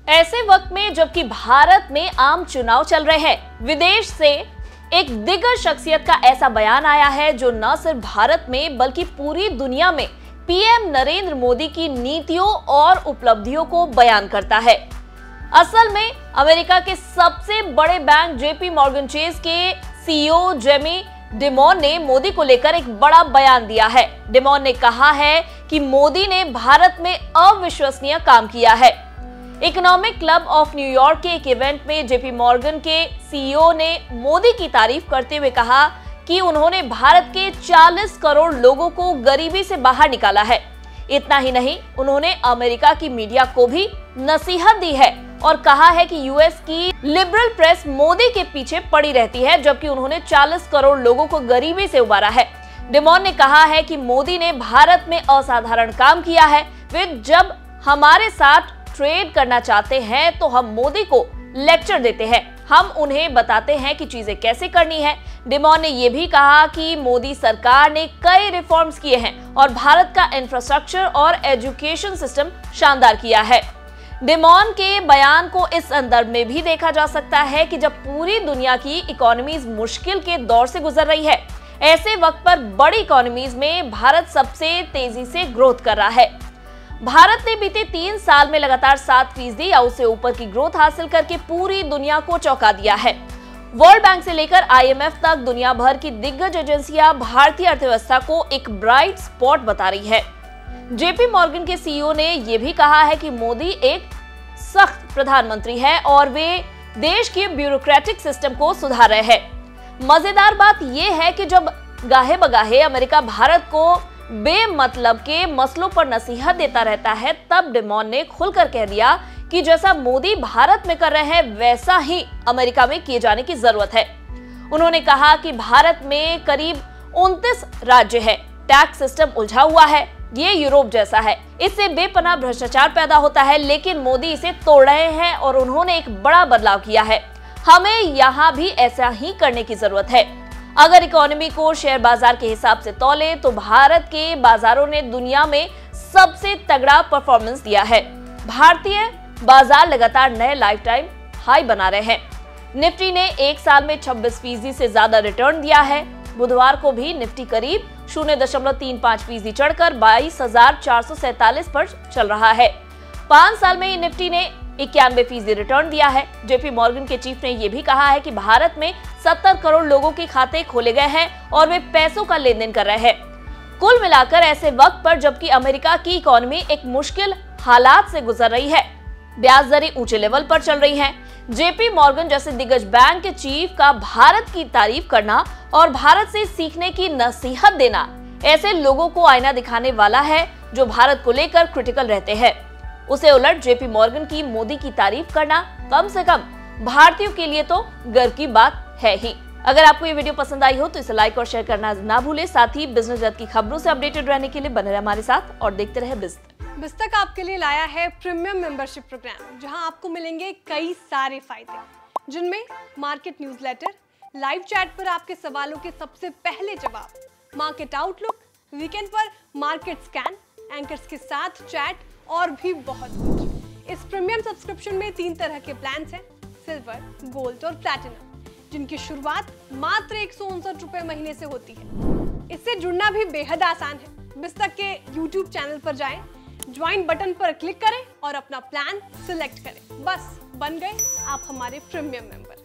ऐसे वक्त में जबकि भारत में आम चुनाव चल रहे हैं, विदेश से एक दिग्गज शख्सियत का ऐसा बयान आया है जो न सिर्फ भारत में बल्कि पूरी दुनिया में पीएम नरेंद्र मोदी की नीतियों और उपलब्धियों को बयान करता है। असल में अमेरिका के सबसे बड़े बैंक जेपी मॉर्गन चेस के सीईओ जेमी डिमॉन ने मोदी को लेकर एक बड़ा बयान दिया है। डिमॉन ने कहा है कि मोदी ने भारत में अविश्वसनीय काम किया है। इकोनॉमिक क्लब ऑफ न्यूयॉर्क के एक इवेंट में जेपी मॉर्गन के सीईओ ने मोदी की तारीफ करते हुए कहा कि उन्होंने भारत के 40 करोड़ लोगों को गरीबी से बाहर निकाला है। इतना ही नहीं, उन्होंने अमेरिका की मीडिया को भी नसीहत दी है और कहा है कि यूएस की लिबरल प्रेस मोदी के पीछे पड़ी रहती है, जबकि उन्होंने 40 करोड़ लोगों को गरीबी से उबारा है। डिमॉन ने कहा है कि मोदी ने भारत में असाधारण काम किया है। वे जब हमारे साथ ट्रेड करना चाहते हैं तो हम मोदी को लेक्चर देते हैं, हम उन्हें बताते हैं कि चीजें कैसे करनी है। डिमॉन ने यह भी कहा कि मोदी सरकार ने कई रिफॉर्म्स किए हैं और भारत का इंफ्रास्ट्रक्चर और एजुकेशन सिस्टम शानदार किया है। डिमॉन के बयान को इस संदर्भ में भी देखा जा सकता है कि जब पूरी दुनिया की इकोनॉमीज मुश्किल के दौर से गुजर रही है, ऐसे वक्त पर बड़ी इकोनॉमीज में भारत सबसे तेजी से ग्रोथ कर रहा है। भारत ने बीते 3 साल में लगातार 7% या उससे ऊपर की ग्रोथ हासिल करके पूरी दुनिया को चौंका दिया है। वर्ल्ड बैंक से लेकर आईएमएफ तक दुनिया भर की दिग्गज एजेंसियां भारतीय अर्थव्यवस्था को एक ब्राइट स्पॉट बता रही है। जेपी मॉर्गन के सीईओ ने यह भी कहा है कि मोदी एक सख्त प्रधानमंत्री है और वे देश के ब्यूरोक्रेटिक सिस्टम को सुधार रहे हैं। मजेदार बात यह है कि जब गाहे बगाहे अमेरिका भारत को बेमतलब के मसलों पर नसीहत देता रहता है, तब डिमॉन ने खुलकर कह दिया कि जैसा मोदी भारत में कर रहे हैं वैसा ही अमेरिका में किए जाने की जरूरत है। उन्होंने कहा कि भारत में करीब 29 राज्य है, टैक्स सिस्टम उलझा हुआ है, ये यूरोप जैसा है, इससे बेपनाह भ्रष्टाचार पैदा होता है, लेकिन मोदी इसे तोड़ रहे हैं और उन्होंने एक बड़ा बदलाव किया है। हमें यहाँ भी ऐसा ही करने की जरूरत है। अगर इकोनॉमी को शेयर बाजार के हिसाब से तौले तो भारत के बाजारों ने दुनिया में सबसे तगड़ा परफॉर्मेंस दिया है। भारतीय बाजार लगातार नए लाइफ टाइम हाई बना रहे हैं। निफ्टी ने एक साल में 26% से ज्यादा रिटर्न दिया है। बुधवार को भी निफ्टी करीब 0.35% चढ़कर 22,447 पर चल रहा है। 5 साल में निफ्टी ने 91% रिटर्न दिया है। जेपी मॉर्गन के चीफ ने यह भी कहा है कि भारत में 70 करोड़ लोगों के खाते खोले गए हैं और वे पैसों का लेन देन कर रहे हैं। कुल मिलाकर ऐसे वक्त पर जबकि अमेरिका की इकोनॉमी एक मुश्किल हालात से गुजर रही है, ब्याज दरें ऊंचे लेवल पर चल रही हैं, जेपी मॉर्गन जैसे दिग्गज बैंक के चीफ का भारत की तारीफ करना और भारत से सीखने की नसीहत देना ऐसे लोगों को आईना दिखाने वाला है जो भारत को लेकर क्रिटिकल रहते हैं। उसे उलट जेपी मॉर्गन की मोदी की तारीफ करना कम से कम भारतीयों के लिए तो गर्व की बात है ही। अगर आपको ये वीडियो पसंद आई हो तो इसे लाइक और शेयर करना ना भूले। साथ ही बिजनेस जगत की खबरों से अपडेटेड रहने के लिए बने रहे हमारे साथ और देखते रहे बिज़तक आपके लिए लाया है प्रीमियम मेंबरशिप प्रोग्राम, जहां आपको मिलेंगे कई सारे फायदे, जिनमें मार्केट न्यूज़लेटर, लाइव चैट पर आपके सवालों के सबसे पहले जवाब, मार्केट आउटलुक, वीकेंड पर मार्केट स्कैन, एंकर्स के साथ चैट और भी बहुत कुछ। इस प्रीमियम सब्सक्रिप्शन में 3 तरह के प्लान हैं, सिल्वर, गोल्ड और प्लैटिनम, जिनकी शुरुआत मात्र 159 रुपए महीने से होती है। इससे जुड़ना भी बेहद आसान है। बिज़तक के YouTube चैनल पर जाएं, ज्वाइन बटन पर क्लिक करें और अपना प्लान सिलेक्ट करें। बस बन गए आप हमारे प्रीमियम मेंबर।